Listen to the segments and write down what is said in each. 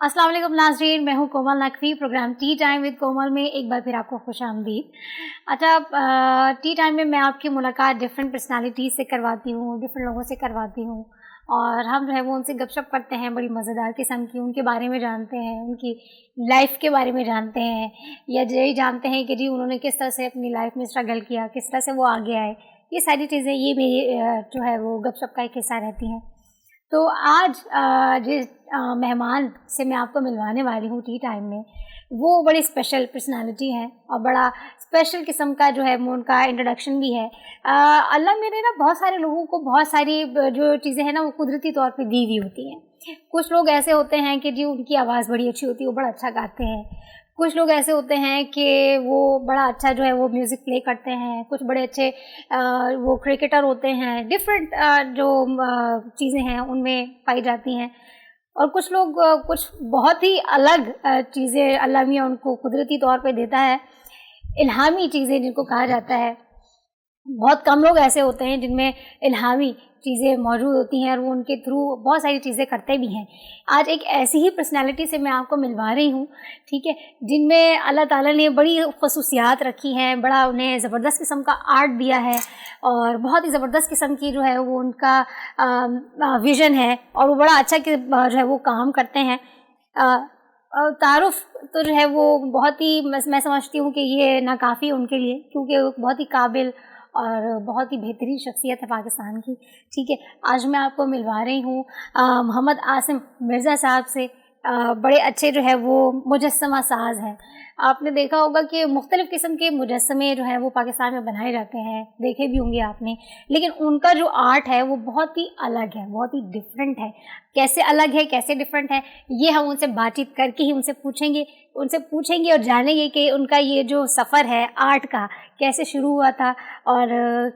السلام علیکم ناظرین، میں ہوں Komal Naqvi. Programme tea time with Komal میں ایک بار پھر آپ کو خوش آمدید۔ اچھا، ٹی ٹائم میں آپ کی ملاقات ڈفرینٹ پرسنالٹیز سے کرواتی ہوں، ڈفرینٹ لوگوں سے کرواتی ہوں، اور ہم جو ہے وہ ان سے گپ شپ کرتے ہیں، بڑی مزیدار قسم کی، ان کے بارے میں جانتے ہیں، ان کی لائف کے بارے میں جانتے ہیں، یا یہی جانتے ہیں کہ جی انہوں نے کس طرح سے اپنی لائف میں اسٹرگل کیا، کس طرح سے وہ آگے آئے۔ یہ ساری چیزیں یہ میری جو ہے وہ گپ شپ کا ایک حصہ رہتی ہیں۔ تو آج جس مہمان سے میں آپ کو ملوانے والی ہوں ٹی ٹائم میں، وہ بڑی اسپیشل پرسنالٹی ہیں، اور بڑا اسپیشل قسم کا جو ہے وہ ان کا انٹروڈکشن بھی ہے۔ اللہ میرے نا بہت سارے لوگوں کو بہت ساری جو چیزیں ہیں نا وہ قدرتی طور پہ دی ہوئی ہوتی ہیں۔ کچھ لوگ ایسے ہوتے ہیں کہ جی ان کی آواز بڑی اچھی ہوتی ہے، وہ بڑا اچھا گاتے ہیں۔ کچھ لوگ ایسے ہوتے ہیں کہ وہ بڑا اچھا جو ہے وہ میوزک پلے کرتے ہیں۔ کچھ بڑے اچھے وہ کرکٹر ہوتے ہیں۔ ڈفرینٹ جو چیزیں ہیں ان میں پائی جاتی ہیں۔ اور کچھ لوگ کچھ بہت ہی الگ چیزیں اللہ میاں ان کو قدرتی طور پہ دیتا ہے، الہامی چیزیں جن کو کہا جاتا ہے۔ بہت کم لوگ ایسے ہوتے ہیں جن میں الہامی چیزیں موجود ہوتی ہیں، اور وہ ان کے تھرو بہت ساری چیزیں کرتے بھی ہیں۔ آج ایک ایسی ہی پرسنالٹی سے میں آپ کو ملوا رہی ہوں، ٹھیک ہے، جن میں اللہ تعالیٰ نے بڑی خصوصیات رکھی ہیں، بڑا انہیں زبردست قسم کا آرٹ دیا ہے، اور بہت ہی زبردست قسم کی جو ہے وہ ان کا ویژن ہے، اور وہ بڑا اچھا جو ہے وہ کام کرتے ہیں۔ تعارف تو جو ہے وہ بہت ہی میں سمجھتی ہوں کہ یہ ناکافی ان کے لیے، کیونکہ وہ بہت ہی قابل اور بہت ہی بہترین شخصیت ہے پاکستان کی، ٹھیک ہے۔ آج میں آپ کو ملوا رہی ہوں محمد عاصم مرزا صاحب سے۔ بڑے اچھے جو ہے وہ مجسمہ ساز ہیں۔ آپ نے دیکھا ہوگا کہ مختلف قسم کے مجسمے جو ہیں وہ پاکستان میں بنائے جاتے ہیں، دیکھے بھی ہوں گے آپ نے، لیکن ان کا جو آرٹ ہے وہ بہت ہی الگ ہے، بہت ہی ڈفرینٹ ہے۔ کیسے الگ ہے، کیسے ڈفرینٹ ہے، یہ ہم ان سے بات چیت کر کے ہی ان سے پوچھیں گے اور جانیں گے کہ ان کا یہ جو سفر ہے آرٹ کا کیسے شروع ہوا تھا، اور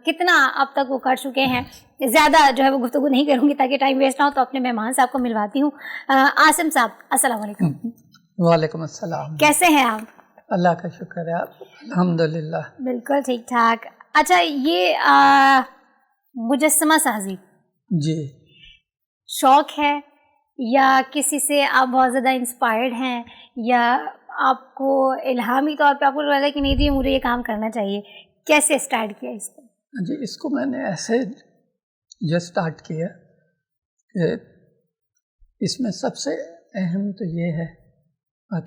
کتنا اب تک وہ کر چکے ہیں۔ زیادہ جو ہے وہ گفتگو نہیں کروں گی تاکہ ٹائم ویسٹ نہ ہو، تو اپنے مہمان صاحب کو ملواتی ہوں۔ عاصم صاحب السلام علیکم۔ وعلیکم السلام۔ کیسے ہیں آپ؟ اللہ کا شکر ہے، الحمدللہ بالکل ٹھیک ٹھاک۔ اچھا، یہ مجسمہ سازی جی شوق ہے، یا کسی سے آپ بہت زیادہ انسپائرڈ ہیں، یا آپ کو الہامی طور پہ آپ کو لگا کہ نہیں جی مجھے یہ کام کرنا چاہیے؟ کیسے اسٹارٹ کیا اس کو؟ جی، اس کو میں نے ایسے جو اسٹارٹ کیا کہ اس میں سب سے اہم تو یہ ہے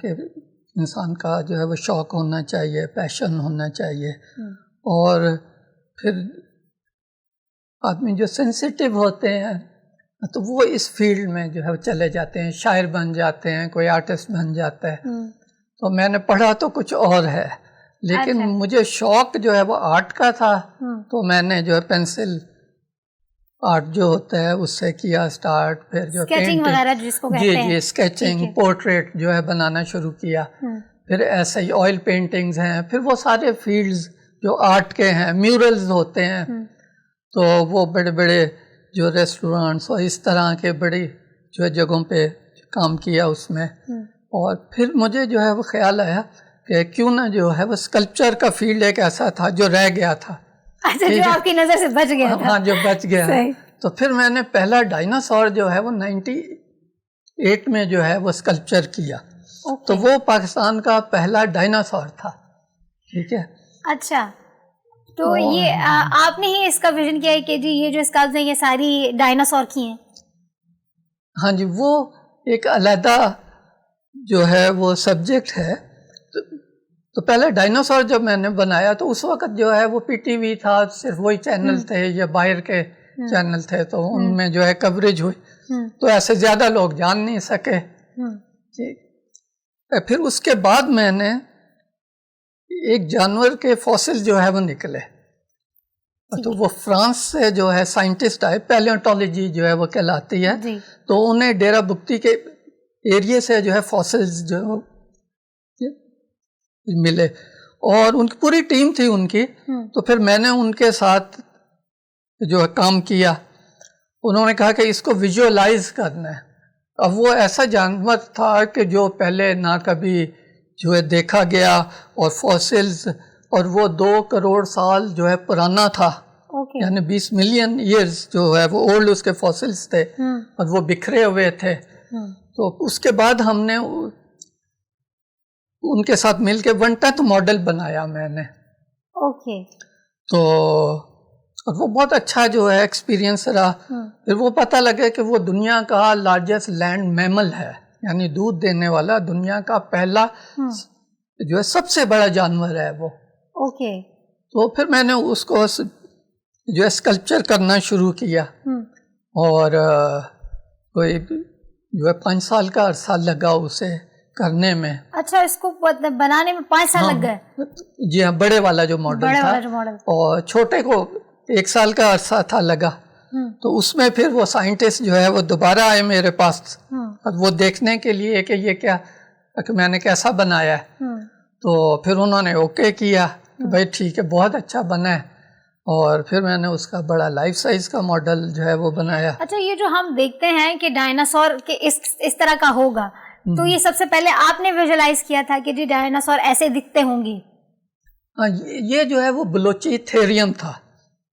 کہ انسان کا جو ہے وہ شوق ہونا چاہیے، پیشن ہونا چاہیے، اور پھر آدمی جو سینسیٹیو ہوتے ہیں تو وہ اس فیلڈ میں جو ہے وہ چلے جاتے ہیں، شاعر بن جاتے ہیں، کوئی آرٹسٹ بن جاتا ہے۔ تو میں نے پڑھا تو کچھ اور ہے، لیکن مجھے شوق جو ہے وہ آرٹ کا تھا، تو میں نے جو ہے پینسل آرٹ جو ہوتا ہے اس سے کیا اسٹارٹ، پھر جو اسکیچنگ وغیرہ جس کو کہتے ہیں، جی اسکیچنگ، پورٹریٹ جو ہے بنانا شروع کیا، پھر ایسے ہی آئل پینٹنگز ہیں، پھر وہ سارے فیلڈز جو آرٹ کے ہیں، میورلز ہوتے ہیں، تو وہ بڑے بڑے جو ریسٹورانٹس اور اس طرح کے بڑی جو ہے جگہوں پہ کام کیا اس میں۔ اور پھر مجھے جو ہے وہ خیال آیا کہ کیوں نہ جو ہے وہ اسکلپچر کا فیلڈ ایک ایسا تھا جو رہ گیا تھا، جو آپ کی نظر سے بچ گیا تھا۔ ہاں، جو بچ گیا۔ تو پھر میں نے پہلا ڈائناسور جو ہے وہ 98 میں جو ہے وہ اسکلپچر کیا، تو وہ پاکستان کا پہلا ڈائناسور تھا، ٹھیک ہے۔ اچھا، تو یہ آپ نے ہی اس کا ویژن کیا ہے کہ جی یہ جو اسکلپچر ہیں یہ ساری ڈائناسور کی ہیں؟ ہاں جی، وہ ایک علیحدہ جو ہے وہ سبجیکٹ ہے۔ تو پہلے ڈائناسور جب میں نے بنایا تو اس وقت جو ہے وہ پی ٹی وی تھا، صرف وہی چینل تھے یا باہر کے چینل تھے، تو ان میں جو ہے کوریج ہوئی، تو ایسے زیادہ لوگ جان نہیں سکے۔ پھر اس کے بعد میں نے ایک جانور کے فوسل جو ہے وہ نکلے، تو وہ فرانس سے جو ہے سائنٹسٹ آئے، پیلیونٹولوجی جو ہے وہ کہلاتی ہے، تو انہیں ڈیرہ بگٹی کے ایریے سے جو ہے فوسلز جو ملے، اور ان کی پوری ٹیم تھی ان کی، تو پھر میں نے ان کے ساتھ جو ہے کام کیا۔ انہوں نے کہا کہ اس کو ویژولائز کرنا ہے۔ اب وہ ایسا جانور تھا کہ جو پہلے نہ کبھی جو ہے دیکھا گیا، اور فوسلز، اور وہ 2 کروڑ سال جو ہے پرانا تھا، یعنی 20 ملین ایئرز جو ہے وہ اولڈ اس کے فوسلز تھے، اور وہ بکھرے ہوئے تھے۔ تو اس کے بعد ہم نے ان کے ساتھ مل کے 1 ٹن ماڈل بنایا میں نے. اوکے. تو وہ بہت اچھا جو ہے ایکسپیرینس رہا. پھر وہ پتہ لگا کہ وہ دنیا کا لارجسٹ لینڈ میمل ہے, یعنی دودھ دینے والا دنیا کا پہلا جو ہے سب سے بڑا جانور ہے وہ. اوکے. تو پھر میں نے اس کو جو ہے اسکلپچر کرنا شروع کیا, اور کوئی جو ہے 5 سال کا عرصہ لگا اسے کرنے میں. اچھا, اس کو بنانے میں 5 سال لگ گئے؟ جی ہاں, بڑے والا جو ماڈل تھا, اور چھوٹے کو 1 سال کا عرصہ تھا لگا. تو اس میں پھر وہ سائنٹسٹ جو ہے وہ دوبارہ آئے میرے پاس وہ دیکھنے کے لیے کہ یہ کیا, کہ میں نے کیسا بنایا ہے. تو پھر انہوں نے اوکے کیا کہ بھائی ٹھیک ہے, بہت اچھا بنا ہے. اور پھر میں نے اس کا بڑا لائف سائز کا ماڈل جو ہے وہ بنایا. اچھا, یہ جو ہم دیکھتے ہیں کہ ڈائناسور کے اس طرح کا ہوگا, تو یہ سب سے پہلے آپ نے ویژولائز کیا تھا کہ جی ڈائناسور ایسے دکھتے ہوں گی؟ ہاں, یہ جو ہے وہ بلوچی تھیریم تھا.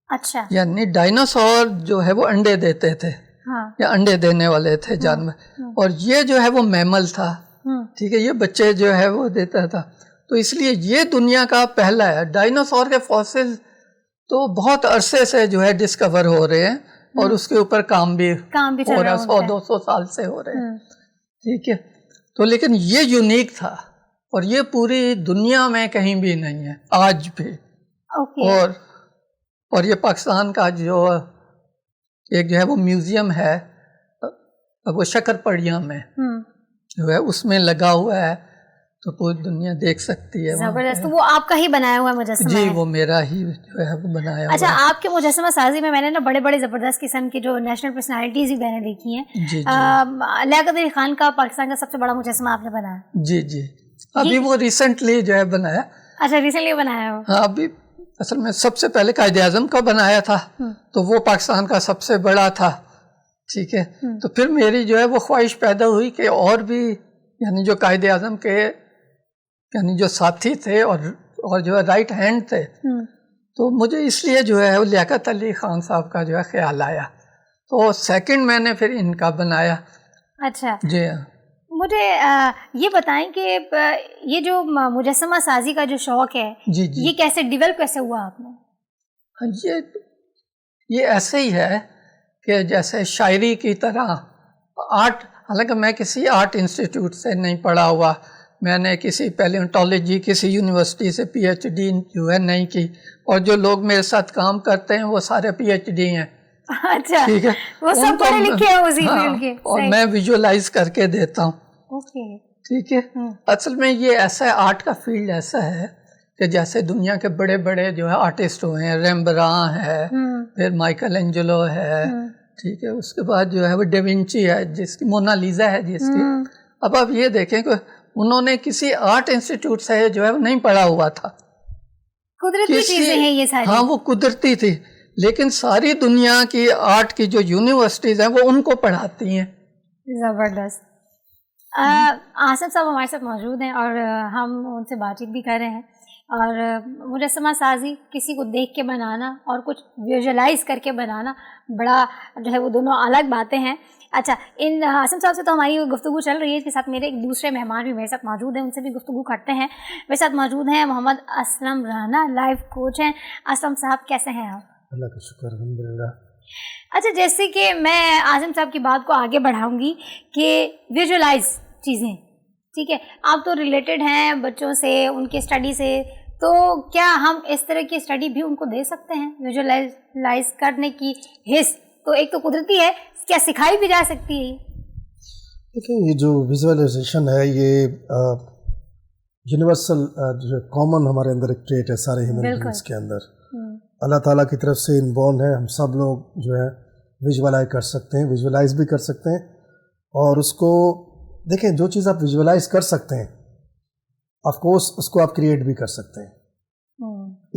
اچھا. یعنی ڈائناسور جو ہے وہ انڈے دیتے تھے, یا انڈے دینے والے تھے جانور, اور یہ جو ہے وہ میمل تھا. ٹھیک ہے, یہ بچے جو ہے وہ دیتا تھا. تو اس لیے یہ دنیا کا پہلا ہے. ڈائناسور کے فوسل تو بہت عرصے سے جو ہے ڈسکور ہو رہے ہیں, اور اس کے اوپر کام بھی ہو رہا ہے, 100-200 سال سے ہو رہے ہیں. ٹھیک ہے, تو لیکن یہ یونیک تھا, اور یہ پوری دنیا میں کہیں بھی نہیں ہے آج بھی. اور یہ پاکستان کا جو ایک جو ہے وہ میوزیم ہے وہ شکرپڑیاں میں جو ہے اس میں لگا ہوا ہے, تو پوری دنیا دیکھ سکتی ہے. زبردست. وہ آپ کا ہی بنایا ہوا مجسمہ ہے؟ جی, وہ میرا ہی جو ہے وہ بنایا ہوا. اچھا, آپ کے مجسمہ سازی میں نے نا بڑے بڑے زبردست قسم کی جو نیشنل پرسنالٹیز بھی میں نے دیکھی ہیں. جی, لیاقت علی خان کا پاکستان کا سب سے بڑا مجسمہ آپ نے بنایا؟ جی جی, ابھی وہ ریسنٹلی جو ہے بنایا. اچھا, ریسنٹلی بنایا ہو؟ ہاں, ابھی اصل میں سب سے پہلے قائد اعظم کا بنایا تھا, تو وہ پاکستان کا سب سے بڑا تھا. ٹھیک ہے, تو پھر میری جو ہے وہ خواہش پیدا ہوئی کہ اور بھی یعنی جو قائد اعظم کے یعنی جو ساتھی تھے اور جو ہے رائٹ ہینڈ تھے, تو مجھے اس لیے جو ہے وہ لیاقت علی خان صاحب کا جو ہے خیال آیا, تو سیکنڈ میں نے پھر ان کا بنایا. اچھا, جی ہاں. مجھے یہ بتائیں کہ یہ جو مجسمہ سازی کا جو شوق ہے, جی جی, یہ کیسے ڈیولپ کیسے ہوا آپ نے؟ یہ ایسے ہی ہے کہ جیسے شاعری کی طرح آرٹ, حالانکہ میں کسی آرٹ انسٹیٹیوٹ سے نہیں پڑھا ہوا, میں نے کسی پیلیونٹولوجی کسی یونیورسٹی سے پی ایچ ڈی جو ہے نہیں کی, اور جو لوگ میرے ساتھ کام کرتے ہیں وہ سارے پی ایچ ڈی ہیں. اچھا, ٹھیک ہے, وہ سب پڑھے لکھے ہیں اسی فیلڈ کے, اور میں ویژولائز کر کے دیتا ہوں. ٹھیک ہے, اصل میں یہ ایسا آرٹ کا فیلڈ ایسا ہے کہ جیسے دنیا کے بڑے بڑے جو ہے آرٹسٹ ہوئے ہیں, ریمبران ہے, پھر مائیکل اینجلو ہے, ٹھیک ہے, اس کے بعد جو ہے وہ ڈیونچی ہے جس کی مونا لیزا ہے جس کی. اب آپ یہ دیکھیں کہ انہوں نے کسی آرٹ انسٹیٹیوٹ سے جو ہے وہ نہیں پڑھا ہوا تھا, قدرتی چیزیں ہیں یہ ساری. ہاں, وہ قدرتی تھی, لیکن ساری دنیا کی آرٹ کی جو یونیورسٹیز ہیں وہ ان کو پڑھاتی ہیں. زبردست. آصف صاحب ہمارے ساتھ موجود ہیں اور ہم ان سے بات چیت بھی کر رہے ہیں, اور مجسمہ سازی کسی کو دیکھ کے بنانا اور کچھ ویژولائز کر کے بنانا بڑا جو ہے وہ دونوں الگ باتیں ہیں. اچھا, ان آصف صاحب سے تو ہماری گفتگو چل رہی ہے, اس کے ساتھ میرے ایک دوسرے مہمان بھی میرے ساتھ موجود ہیں, ان سے بھی گفتگو کرتے ہیں. میرے ساتھ موجود ہیں محمد اسلم رانا, لائف کوچ ہیں. اسلم صاحب کیسے ہیں آپ؟ اللہ کا شکر, الحمدللہ. اچھا, جیسے کہ میں اعظم صاحب کی بات کو آگے بڑھاؤں گی کہ ویژولائز چیزیں, ٹھیک ہے, آپ تو ریلیٹڈ ہیں بچوں سے, ان کی اسٹڈی سے, تو کیا ہم اس طرح کی اسٹڈی بھی ان کو دے سکتے ہیں؟ ویژولائز کرنے کی حص تو ایک تو قدرتی ہے, کیا سکھائی بھی جا سکتی ہے؟ دیکھیں, یہ جو ویژوائزیشن ہے یہ یونیورسل جو کامن ہمارے اندر ایک ٹریٹ ہے سارے ہیومن بینگس کے اندر. اللہ تعالیٰ کی طرف سے انبورن ہے, ہم سب لوگ جو ہے ویژولائی کر سکتے ہیں, ویژولائز بھی کر سکتے ہیں. اور اس کو دیکھیں, جو چیز آپ ویژولائز کر سکتے ہیں آف کورس اس کو آپ کریٹ بھی کر سکتے ہیں.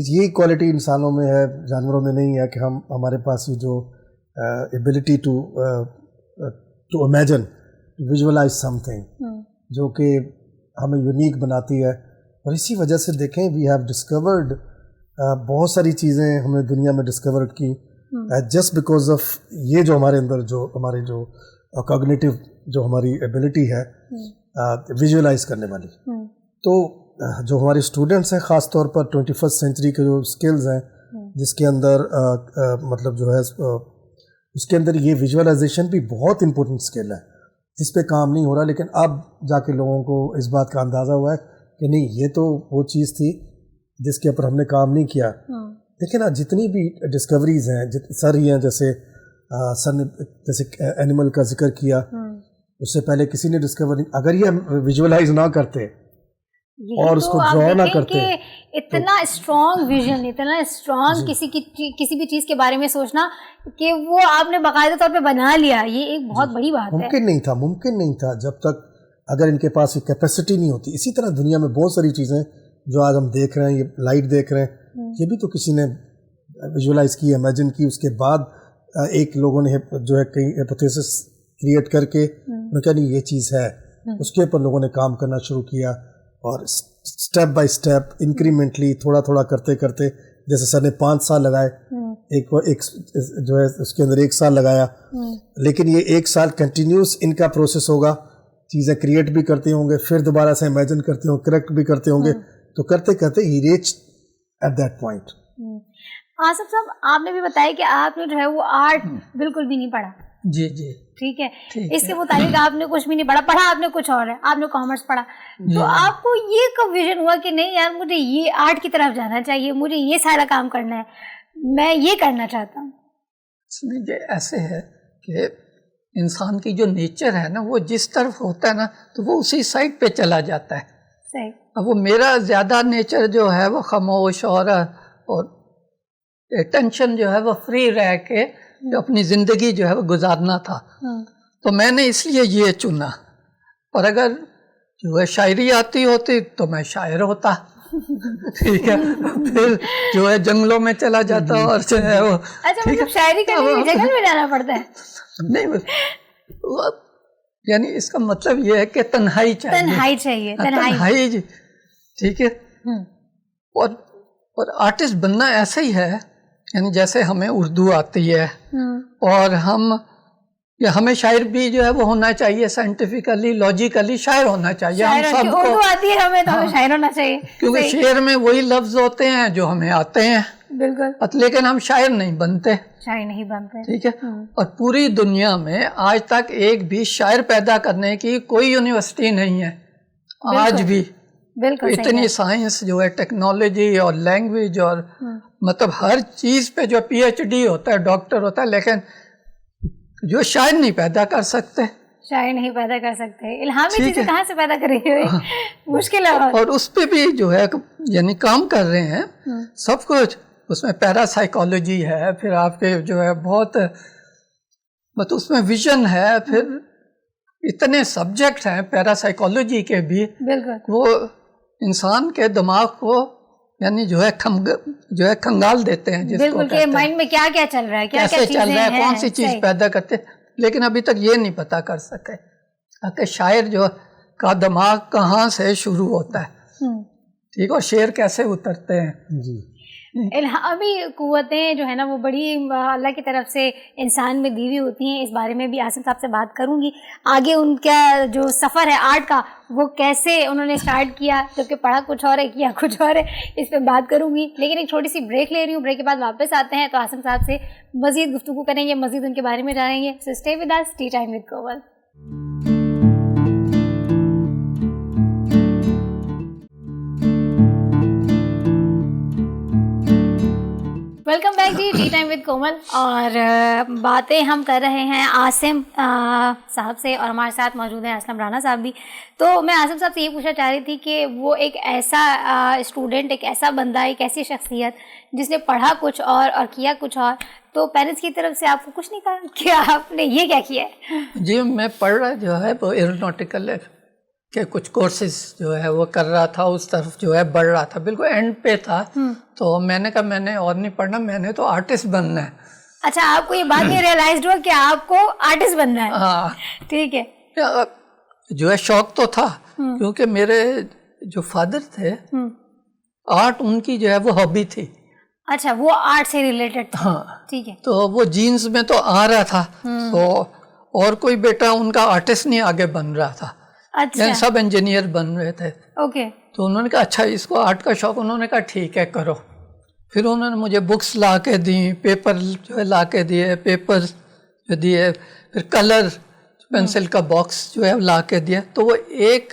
یہی کوالٹی انسانوں میں ہے, جانوروں میں نہیں ہے کہ ہمارے پاس یہ جو ability to imagine, visualize something جو کہ ہمیں یونیک بناتی ہے. اور اسی وجہ سے دیکھیں وی ہیو ڈسکورڈ بہت ساری چیزیں ہم نے دنیا میں ڈسکور کی جسٹ بیکاز آف یہ جو ہمارے اندر جو ہمارے جو اور کوگنیٹو جو ہماری ایبلٹی ہے ویژولائز کرنے والی. تو جو ہمارے اسٹوڈنٹس ہیں خاص طور پر 21 سینچری کے جو اسکلز ہیں جس کے اندر مطلب جو ہے اس کے اندر یہ ویژولائزیشن بھی بہت امپورٹنٹ اسکل ہے جس پہ کام نہیں ہو رہا, لیکن اب جا کے لوگوں کو اس بات کا اندازہ ہوا ہے کہ نہیں یہ تو وہ چیز تھی جس کے اوپر ہم نے کام نہیں کیا. دیکھیں نا جتنی بھی ڈسکوریز ہیں سر ہی ہیں, جیسے سر نے جیسے اینیمل کا ذکر کیا, اس سے پہلے کسی نے ڈسکور نہیں, اگر یہ ہم ویژولائز نہ کرتے اور اس کو ڈرا نہ کرتے. اتنا اسٹرانگ ویژن, اتنا اسٹرانگ کسی بھی چیز کے بارے میں سوچنا کہ وہ آپ نے باقاعدہ طور پہ بنا لیا, یہ ایک بہت بڑی بات ہے. ممکن نہیں تھا جب تک اگر ان کے پاس یہ کیپیسٹی نہیں ہوتی. اسی طرح دنیا میں بہت ساری چیزیں جو آج ہم دیکھ رہے ہیں, یہ لائٹ دیکھ رہے ہیں, یہ بھی تو کسی نے ویژولائز کی, امیجن کی, اس کے بعد ایک لوگوں نے جو ہے کئی ہیپوتھیسس کریٹ کر کے انہوں نے کہا نہیں یہ چیز ہے, اس کے اوپر لوگوں نے کام کرنا شروع کیا اور اسٹیپ بائی اسٹیپ انکریمنٹلی تھوڑا تھوڑا کرتے کرتے, جیسے سر نے 5 سال لگائے, ایک جو ہے اس کے اندر 1 سال لگایا, لیکن یہ 1 سال کنٹینیوس ان کا پروسیس ہوگا, چیزیں کریٹ بھی کرتے ہوں گے, پھر دوبارہ سے امیجن کرتے ہوں, کریکٹ بھی کرتے ہوں گے, تو کرتے کرتے ہی reach at that point. Asif صاحب آپ نے بھی بتایا کہ آپ نے جو ہے وہ آرٹ بالکل بھی نہیں پڑھا. جی جی ٹھیک ہے, اس کے مطابق آپ نے کچھ بھی نہیں پڑھا آپ نے کچھ اور ہے, آپ نے کامرس پڑھا. تو آپ کو یہ کب ویژن ہوا کہ نہیں یار مجھے یہ آرٹ کی طرف جانا چاہیے, مجھے یہ سارا کام کرنا ہے, میں یہ کرنا چاہتا ہوں؟ اس میں یہ ایسے ہے کہ انسان کی جو نیچر ہے نا وہ جس طرف ہوتا ہے نا تو وہ اسی سائڈ پہ چلا جاتا ہے. صحیح. اب وہ میرا زیادہ نیچر جو ہے وہ خاموش اور ٹینشن جو ہے وہ فری رہ کے جو اپنی زندگی جو ہے وہ گزارنا تھا, تو میں نے اس لیے یہ چنا. اور اگر جو ہے شاعری آتی ہوتی تو میں شاعر ہوتا, ٹھیک ہے, پھر جو ہے جنگلوں میں چلا جاتا اور جو ہے وہ. اچھا مطلب شاعری کرنے کے لیے جنگل میں جانا پڑتا ہے؟ نہیں, یعنی اس کا مطلب یہ ہے کہ تنہائی چاہیے. تنہائی ٹھیک ہے. اور آرٹسٹ بننا ایسا ہی ہے, یعنی جیسے ہمیں اردو آتی ہے اور ہمیں شاعر بھی جو ہے وہ ہونا چاہیے, سائنٹیفکلی لاجیکلی شاعر ہونا چاہیے. ہم سب کو اردو آتی ہے ہمیں تو ہمیں شاعر ہونا چاہیے, کیونکہ شعر میں وہی لفظ ہوتے ہیں جو ہمیں آتے ہیں. بالکل. لیکن ہم شاعر نہیں بنتے, ٹھیک ہے. اور پوری دنیا میں آج تک ایک بھی شاعر پیدا کرنے کی کوئی یونیورسٹی نہیں ہے آج بھی. اتنی سائنس جو ہے, ٹیکنالوجی اور لینگویج اور مطلب ہر چیز پہ جو PhD ہوتا ہے, ڈاکٹر ہوتا ہے, لیکن جو شاعر نہیں پیدا کر سکتے. الہامی چیزیں کہاں سے پیدا کریں گے, مشکل ہے. اور اس پہ بھی جو ہے یعنی کام کر رہے ہیں سب کچھ. اس میں پیرا سائیکالوجی ہے, پھر آپ کے جو ہے بہت مطلب اس میں ویژن ہے, پھر اتنے سبجیکٹ ہیں پیرا سائیکالوجی کے بھی. وہ انسان کے دماغ کو یعنی جو ہے کھنگال دیتے ہیں, جس کو کہ مائنڈ میں کیا کیا چل رہا ہے, کیسے چل رہا ہے, کون سی چیز پیدا کرتے ہیں. لیکن ابھی تک یہ نہیں پتا کر سکے کہ شاعر جو کا دماغ کہاں سے شروع ہوتا ہے, ٹھیک, اور شعر کیسے اترتے ہیں. جی. الہامی قوتیں جو ہے نا وہ بڑی اللہ کی طرف سے انسان میں دی ہوئی ہوتی ہیں. اس بارے میں بھی آصف صاحب سے بات کروں گی آگے, ان کا جو سفر ہے آرٹ کا وہ کیسے انہوں نے اسٹارٹ کیا, جبکہ پڑھا کچھ اور ہے کیا کچھ اور ہے, اس پہ بات کروں گی. لیکن ایک چھوٹی سی بریک لے رہی ہوں, بریک کے بعد واپس آتے ہیں تو آصف صاحب سے مزید گفتگو کریں گے, مزید ان کے بارے میں جانیں گے. So stay with us, tea time with Komal. Welcome back جی, ٹی ٹائم ود کومل. اور باتیں ہم کر رہے ہیں عاصم صاحب سے, اور ہمارے ساتھ موجود ہیں اسلم رانا صاحب بھی. تو میں عاصم صاحب سے یہ پوچھنا چاہ رہی تھی کہ وہ ایک ایسا اسٹوڈنٹ, ایک ایسا بندہ, ایک ایسی شخصیت جس نے پڑھا کچھ اور کیا کچھ اور, تو پیرنٹس کی طرف سے آپ کو کچھ نہیں کہا کہ آپ نے یہ کیا کیا ہے؟ جی, میں پڑھ رہا جو ہے وہ ایروناٹیکل کہ کچھ کورسز جو ہے وہ کر رہا تھا, اس طرف جو ہے بڑھ رہا تھا, بالکل اینڈ پہ تھا. تو میں نے کہا میں نے اور نہیں پڑھنا, میں نے تو آرٹسٹ بننا ہے. اچھا, آپ کو یہ بات نہیں ریئلائزڈ ہوا کہ آپ کو آرٹسٹ بننا ہے؟ ہاں, ٹھیک ہے. جو ہے شوق تو تھا, کیونکہ میرے جو فادر تھے آرٹ ان کی جو ہے وہ ہابی تھی. اچھا, وہ آرٹ سے ریلیٹڈ تھا. ہاں, ٹھیک ہے. تو وہ جینز میں تو آ رہا تھا. تو اور کوئی بیٹا ان کا آرٹسٹ نہیں آگے بن رہا تھا. اچھا. سب انجینئر بن رہے تھے. اوکے. تو انہوں نے کہا اچھا اس کو آرٹ کا شوق, انہوں نے کہا ٹھیک ہے کرو. پھر انہوں نے مجھے بکس لا کے دیں, پیپر جو ہے لا کے دیے, پیپر جو دیے, پھر کلر پینسل کا باکس جو ہے لا کے دیا. تو وہ ایک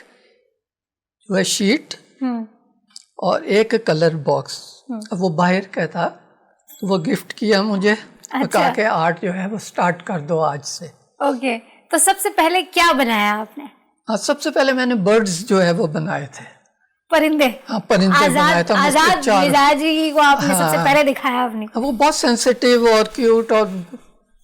جو ہے شیٹ اور ایک کلر باکس, وہ باہر کا تھا, تو وہ گفٹ کیا مجھے. کہا کہ آرٹ جو ہے وہ سٹارٹ کر دو آج سے. اوکے. تو سب سے پہلے کیا بنایا آپ نے؟ ہاں, سب سے پہلے میں نے برڈز جو ہے وہ بنائے تھے, پرندے. ہاں پرندے بنایا تھا. آزاد مزاجی کو آپ نے سب سے پہلے دکھایا آپ نے. وہ بہت سینسیٹیو اور کیوٹ اور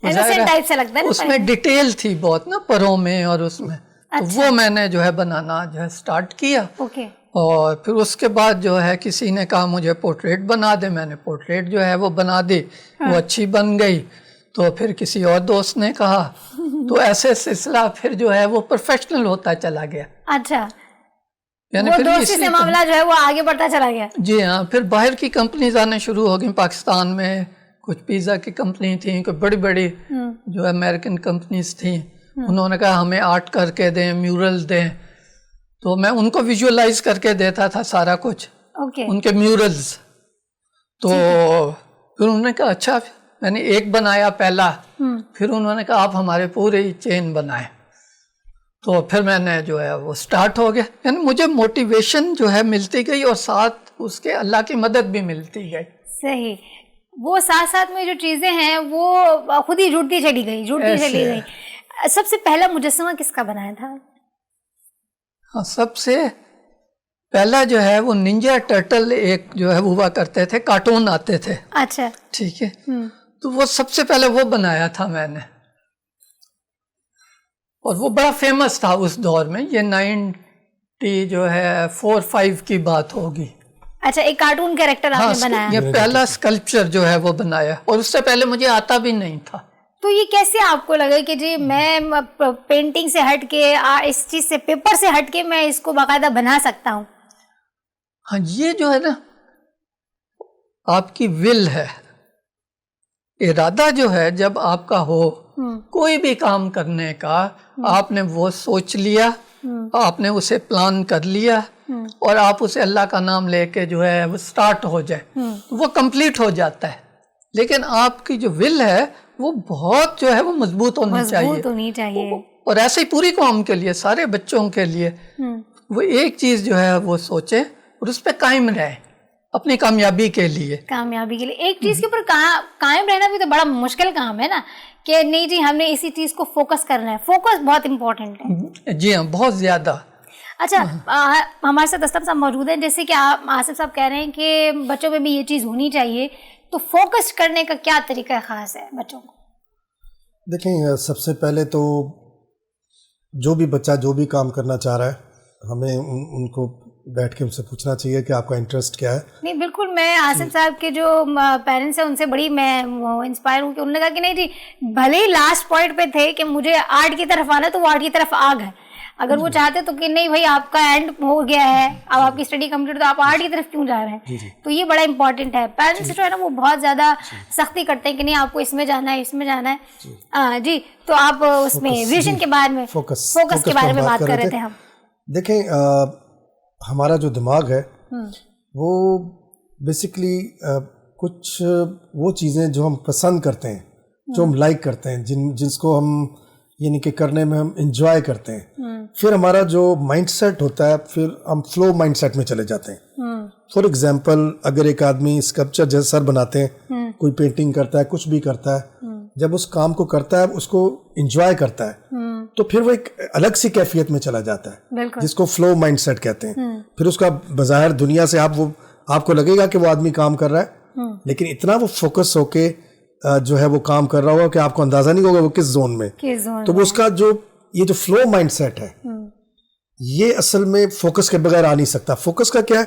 ٹائپ سے لگتا ہے, اس میں ڈیٹیل تھی بہت نا پروں میں اور اس میں. تو وہ میں نے جو ہے بنانا جو ہے سٹارٹ کیا. اوکے. اور پھر اس کے بعد جو ہے کسی نے کہا مجھے پورٹریٹ بنا دے, میں نے پورٹریٹ جو ہے وہ بنا دی, وہ اچھی بن گئی. تو پھر کسی اور دوست نے کہا, تو ایسے سلسلہ پھر جو ہے وہ پروفیشنل ہوتا چلا گیا. اچھا, یعنی وہ دوستی سے معاملہ جو ہے وہ آگے بڑھتا چلا گیا. جی ہاں. پھر باہر کی کمپنیز آنے شروع ہو گئیں پاکستان میں. کچھ پیزا کی کمپنی تھیں, کوئی بڑی بڑی جو امریکن کمپنیز تھیں. انہوں نے کہا ہمیں آرٹ کر کے دیں, میورل دیں. تو میں ان کو ویژولائز کر کے دیتا تھا سارا کچھ, ان کے میورلز. تو پھر انہوں نے کہا اچھا. میں نے ایک بنایا پہلا, پھر انہوں نے کہا آپ ہمارے پورے چین بنائیں. تو پھر میں نے جو ہے وہ سٹارٹ ہو گیا. یعنی مجھے موٹیویشن جو ہے ملتی گئی اور ساتھ اس کے اللہ کی مدد بھی ملتی گئی. صحیح. وہ ساتھ ساتھ میں جو چیزیں ہیں وہ خود ہی جڑتی چلی گئی. سب سے پہلا مجسمہ کس کا بنایا تھا؟ ہاں, سب سے پہلا جو ہے وہ ننجا ٹرٹل ایک جو ہے ہوا کرتے تھے, کارٹون آتے تھے. اچھا. ٹھیک ہے. تو وہ سب سے پہلے وہ بنایا تھا میں نے, اور وہ بڑا فیمس تھا اس دور میں. یہ 90 جو ہے 4-5 کی بات ہوگی. اچھا, ایک کارٹون کیریکٹر آپ نے بنایا. یہ پہلا اسکلپچر جو ہے وہ بنایا, اور اس سے پہلے مجھے آتا بھی نہیں تھا. تو یہ کیسے آپ کو لگا کہ جی میں پینٹنگ سے ہٹ کے, اس چیز سے, پیپر سے ہٹ کے میں اس کو باقاعدہ بنا سکتا ہوں؟ ہاں, یہ جو ہے نا آپ کی ول ہے, ارادہ جو ہے جب آپ کا ہو کوئی بھی کام کرنے کا, آپ نے وہ سوچ لیا, آپ نے اسے پلان کر لیا, اور آپ اسے اللہ کا نام لے کے جو ہے وہ سٹارٹ ہو جائے, وہ کمپلیٹ ہو جاتا ہے. لیکن آپ کی جو ول ہے وہ بہت جو ہے وہ مضبوط ہونی چاہیے. اور ایسے ہی پوری قوم کے لیے, سارے بچوں کے لیے وہ ایک چیز جو ہے وہ سوچے اور اس پہ قائم رہے اپنی کامیابی کے لیے. ایک چیز کے اوپر قائم رہنا بھی تو بڑا مشکل کام ہے نا, کہ نہیں جی ہم نے اسی چیز کو فوکس کرنا ہے. فوکس بہت امپورٹنٹ ہے. جی ہاں, بہت زیادہ. اچھا, ہمارے ساتھ اسلم صاحب موجود ہیں. جیسے کہ آپ آصف صاحب کہہ رہے ہیں کہ بچوں میں بھی یہ چیز ہونی چاہیے, تو فوکس کرنے کا کیا طریقہ خاص ہے بچوں کو؟ دیکھیں, سب سے پہلے تو جو بھی بچہ جو بھی کام کرنا چاہ رہا ہے, ہمیں ان کو بیٹھ کے ان سے پوچھنا چاہیے کہ آپ کا انٹرسٹ کیا ہے. نہیں بالکل, میں آصف صاحب کے جو پیرنٹس ہیں ان سے بڑی میں انسپائر ہوں کہ انہوں نے کہا کہ نہیں جی بھلے ہی لاسٹ پوائنٹ پہ تھے کہ مجھے آرٹ کی طرف آنا, تو وہ آرٹ کی طرف آ گئے. اگر وہ چاہتے تو کہ نہیں بھائی آپ کا اینڈ ہو گیا ہے, اب آپ کی اسٹڈی کمپلیٹ, تو آپ آرٹ کی طرف کیوں جا رہے ہیں؟ تو یہ بڑا امپورٹنٹ ہے. پیرنٹس جو ہے نا وہ بہت زیادہ سختی کرتے ہیں کہ نہیں آپ کو اس میں جانا ہے, اس میں جانا ہے. جی, تو آپ اس میں ویژن کے بارے میں, فوکس کے بارے میں بات کر رہے تھے ہم. دیکھیں, ہمارا جو دماغ ہے وہ بیسکلی کچھ وہ چیزیں جو ہم پسند کرتے ہیں, جو ہم لائک کرتے ہیں, جس کو ہم یعنی کہ کرنے میں ہم انجوائے کرتے ہیں, پھر ہمارا جو مائنڈ سیٹ ہوتا ہے پھر ہم فلو مائنڈ سیٹ میں چلے جاتے ہیں. فار ایگزامپل, اگر ایک آدمی اسکلپچر جیسے سر بناتے ہیں, کوئی پینٹنگ کرتا ہے, کچھ بھی کرتا ہے, جب اس کام کو کرتا ہے اس کو انجوائے کرتا ہے, تو پھر وہ ایک الگ سی کیفیت میں چلا جاتا ہے جس کو فلو مائنڈ سیٹ کہتے ہیں. پھر اس کا بظاہر دنیا سے آپ کو لگے گا کہ وہ آدمی کام کر رہا ہے, لیکن اتنا وہ فوکس ہو کے جو ہے وہ کام کر رہا ہوگا کہ آپ کو اندازہ نہیں ہوگا وہ کس زون میں. تو وہ اس کا یہ جو فلو مائنڈ سیٹ ہے یہ اصل میں فوکس کے بغیر آ نہیں سکتا. فوکس کا کیا ہے,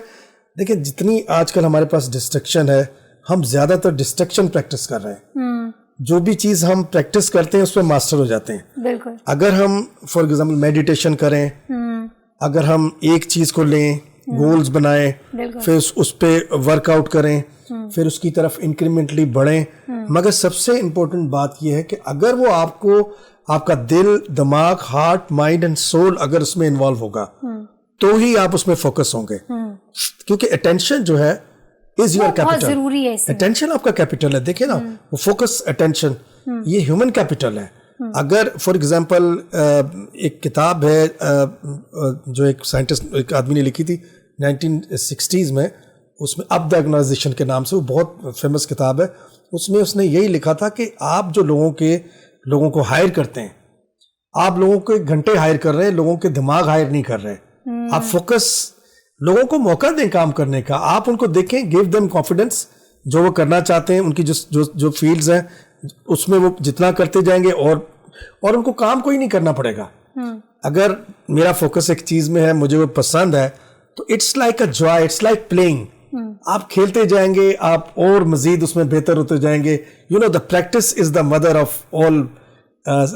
دیکھیں جتنی آج کل ہمارے پاس ڈسٹریکشن ہے, ہم زیادہ تر ڈسٹریکشن پریکٹس کر رہے ہیں. جو بھی چیز ہم پریکٹس کرتے ہیں اس پہ ماسٹر ہو جاتے ہیں. بالکل. اگر ہم فار ایگزامپل میڈیٹیشن کریں, اگر ہم ایک چیز کو لیں, گولز بنائیں, پھر اس پہ ورک آؤٹ کریں, پھر اس کی طرف انکریمنٹلی بڑھیں, مگر سب سے امپورٹنٹ بات یہ ہے کہ اگر وہ آپ کو آپ کا دل, دماغ, ہارٹ, مائنڈ اینڈ سول اگر اس میں انوالو ہوگا تو ہی آپ اس میں فوکس ہوں گے, کیونکہ اٹینشن جو ہے از یور کیپٹل. اٹینشن آپ کا کیپٹل ہے. دیکھیں نا, وہ فوکس, اٹینشن, یہ ہیومن کیپٹل ہے. اگر فار ایگزامپل ایک کتاب ہے جو ایک سائنٹسٹ, ایک آدمی نے لکھی تھی 1960s میں, اس میں اب آرگنائزیشن کے نام سے, وہ بہت فیمس کتاب ہے. اس میں اس نے یہی لکھا تھا کہ آپ جو لوگوں کو ہائر کرتے ہیں, آپ لوگوں کے گھنٹے ہائر کر رہے ہیں, لوگوں کے دماغ ہائر نہیں کر رہے. آپ فوکس, لوگوں کو موقع دیں کام کرنے کا, آپ ان کو دیکھیں, گیو دیم کانفیڈنس, جو وہ کرنا چاہتے ہیں, ان کی جو فیلڈز ہیں اس میں وہ جتنا کرتے جائیں گے, اور ان کو کام کوئی نہیں کرنا پڑے گا. اگر میرا فوکس ایک چیز میں ہے, مجھے وہ پسند ہے, تو it's like a joy, it's like playing. آپ کھیلتے جائیں گے, آپ اور مزید اس میں بہتر ہوتے جائیں گے. You know, the practice is the mother of all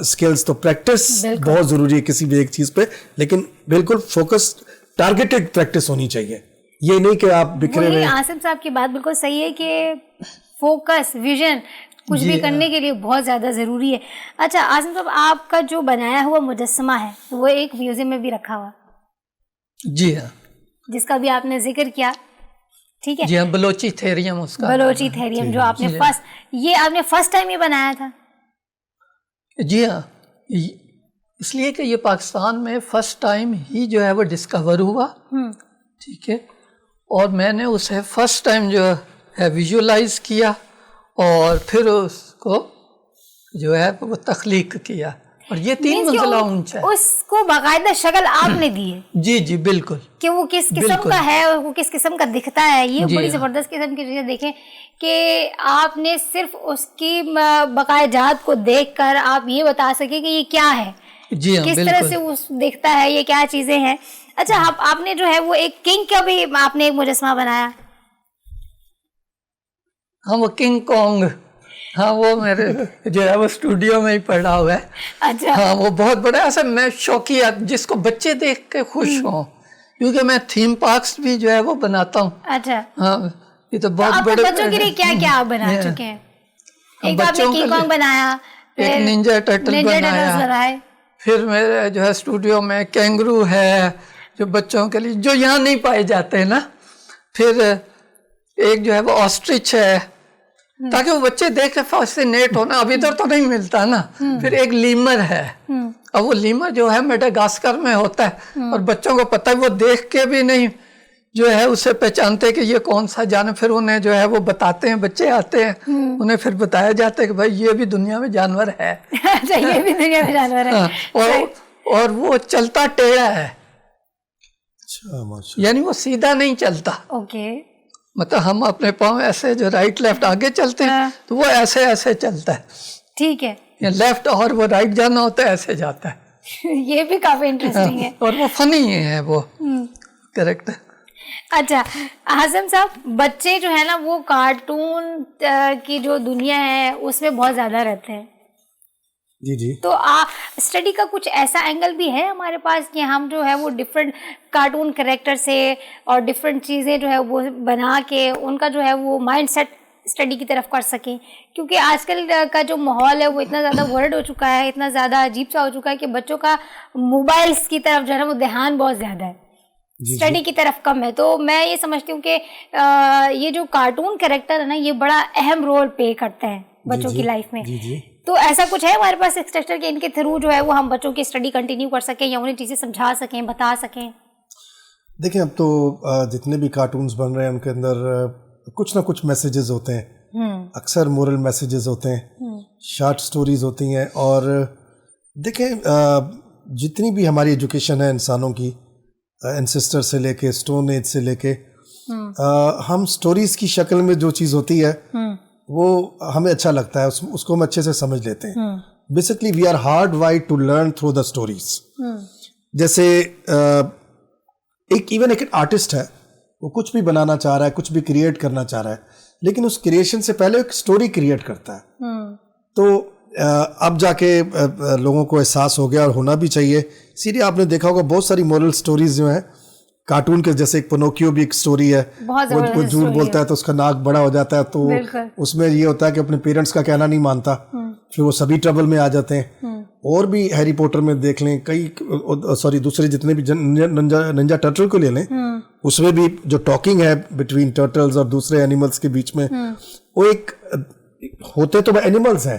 skills. تو پریکٹس بہت ضروری ہے کسی بھی ایک چیز پہ, لیکن بالکل فوکس, ٹارگیٹڈ پریکٹس ہونی چاہیے. یہ نہیں کہ آپ بکھرے ہوئے. عاصم صاحب کی بات بالکل صحیح ہے کہ فوکس, ویژن کچھ بھی کرنے کے لیے بہت زیادہ ضروری ہے. اچھا عاصم صاحب, آپ کا جو بنایا ہوا مجسمہ ہے وہ ایک میوزیم میں بھی رکھا ہوا. جی ہاں, جس کا بھی آپ نے ذکر کیا, ٹھیک ہے. جی ہاں, بلوچی تھیریم, اس کا بلوچی تھیریم, جو آپ نے آپ نے فرسٹ ٹائم یہ بنایا تھا. جی ہاں, اس لیے کہ یہ پاکستان میں فرسٹ ٹائم ہی جو ہے وہ ڈسکور ہوا. ٹھیک ہے, اور میں نے اسے فرسٹ ٹائم جو ہے ویژولائز کیا, اور پھر اس کو جو ہے وہ تخلیق کیا, اور یہ 3 منزلہ اونچا ہے. اس کو باقاعدہ شکل آپ نے دی ہے. جی جی بالکل, کہ وہ کس قسم کا ہے, وہ کس قسم کا دکھتا ہے. یہ بڑی زبردست قسم کی چیزیں دیکھیں کہ آپ نے صرف اس کی بقایا جات کو دیکھ کر آپ یہ بتا سکے کہ یہ کیا ہے, جی ہاں, کس طرح سے وہ دیکھتا ہے, یہ کیا چیزیں ہیں. اچھا, آپ نے جو ہے وہ ایک کنگ کا بھی آپ نے ایک مجسمہ بنایا. ہاں, وہ کنگ کانگ, ہاں وہ میرے جو ہے وہ اسٹوڈیو میں ہی پڑا ہوا ہے. اچھا, ہاں وہ بہت بڑا. ایسا میں شوقیہ جس کو بچے دیکھ کے خوش ہوں, کیونکہ میں تھیم پارکس بھی جو ہے وہ بناتا ہوں. اچھا, ہاں یہ تو بہت بڑے. بچوں کے لیے کیا کیا آپ بنا چکے ہیں؟ ایک آپ نے کنگ کانگ بنایا, ایک نینجا ٹرٹل بنایا, پھر میرے جو ہے اسٹوڈیو میں کینگرو ہے جو بچوں کے لیے, جو یہاں نہیں پائے جاتے ہیں نا. پھر ایک جو ہے وہ آسٹرچ ہے, تاکہ وہ بچے دیکھ کے فاسینیٹ ہونا, اب ادھر تو نہیں ملتا نا. پھر ایک لیمر ہے, اور وہ لیمر جو ہے میڈاگاسکر میں ہوتا ہے, اور بچوں کو پتہ ہے, وہ دیکھ کے بھی نہیں جو ہے اسے پہچانتے کہ یہ کون سا جانور. پھر انہیں جو ہے وہ بتاتے ہیں, بچے آتے ہیں, انہیں پھر بتایا جاتا ہے کہ بھائی یہ بھی دنیا میں جانور ہے. یہ بھی دنیا میں جانور ہے. اور وہ چلتا ٹیڑھا ہے, یعنی وہ سیدھا نہیں چلتا. اوکے, مطلب ہم اپنے پاؤں ایسے جو رائٹ لیفٹ آگے چلتے ہیں تو وہ ایسے ایسے چلتا ہے. ٹھیک ہے, یا لیفٹ اور وہ رائٹ جانا ہوتا ہے ایسے جاتا ہے. یہ بھی کافی انٹرسٹنگ ہے, اور وہ فنی ہے, وہ کریکٹ. اچھا عاصم صاحب, بچے جو ہے نا وہ کارٹون کی جو دنیا ہے اس میں بہت زیادہ رہتے ہیں. جی جی, تو اسٹڈی کا کچھ ایسا اینگل بھی ہے ہمارے پاس کہ ہم جو ہے وہ ڈفرینٹ کارٹون کریکٹر سے اور ڈفرینٹ چیزیں جو ہے وہ بنا کے ان کا جو ہے وہ مائنڈ سیٹ اسٹڈی کی طرف کر سکیں, کیونکہ آج کل کا جو ماحول ہے وہ اتنا زیادہ ورلڈ ہو چکا ہے, اتنا زیادہ عجیب سا ہو چکا ہے کہ بچوں کا موبائلس کی طرف جو ہے نا وہ دھیان بہت زیادہ ہے, اسٹڈی کی طرف کم ہے. تو میں یہ سمجھتی ہوں کہ یہ جو کارٹون کریکٹر ہے نا یہ بڑا اہم رول پلے کرتے ہیں بچوں کی لائف میں. تو ایسا کچھ ہے ہمارے پاس اسٹرکچر کہ ان کے تھرو جو ہے وہ ہم بچوں کی اسٹڈی کنٹینیو کر سکیں یا انہیں چیزیں سمجھا سکیں, بتا سکیں؟ دیکھیں, اب تو جتنے بھی کارٹونز بن رہے ہیں ان کے اندر کچھ نہ کچھ میسیجز ہوتے ہیں, اکثر مورل میسیجز ہوتے ہیں, شارٹ سٹوریز ہوتی ہیں. اور دیکھیں جتنی بھی ہماری ایجوکیشن ہے انسانوں کی, اینسسٹر سے لے کے اسٹون ایج سے لے کے, ہم سٹوریز کی شکل میں جو چیز ہوتی ہے وہ ہمیں اچھا لگتا ہے, اس کو ہم اچھے سے سمجھ لیتے ہیں. Basically we are hard wired to learn through the stories. جیسے ایک آرٹسٹ ہے, وہ کچھ بھی بنانا چاہ رہا ہے, کچھ بھی کریٹ کرنا چاہ رہا ہے, لیکن اس کریشن سے پہلے ایک اسٹوری کریٹ کرتا ہے. تو اب جا کے لوگوں کو احساس ہو گیا, اور ہونا بھی چاہیے. اسی لیے آپ نے دیکھا ہوگا بہت ساری مورل سٹوریز جو ہیں کارٹون کے, جیسے ایک پنوکیو بھی ایک سٹوری ہے, وہ جھوٹ بولتا ہے تو اس کا ناک بڑا ہو جاتا ہے, تو اس میں یہ ہوتا ہے کہ اپنے پیرنٹس کا کہنا نہیں مانتا, پھر وہ سبھی ٹربل میں آ جاتے ہیں. اور بھی ہیری پوٹر میں دیکھ لیں, کئی دوسرے جتنے بھی ننجا ٹرٹل کو لے لیں, اس میں بھی جو ٹاکنگ ہے بٹوین ٹرٹلز اور دوسرے اینیملز کے بیچ میں, وہ ایک ہوتے تو اینیملز ہیں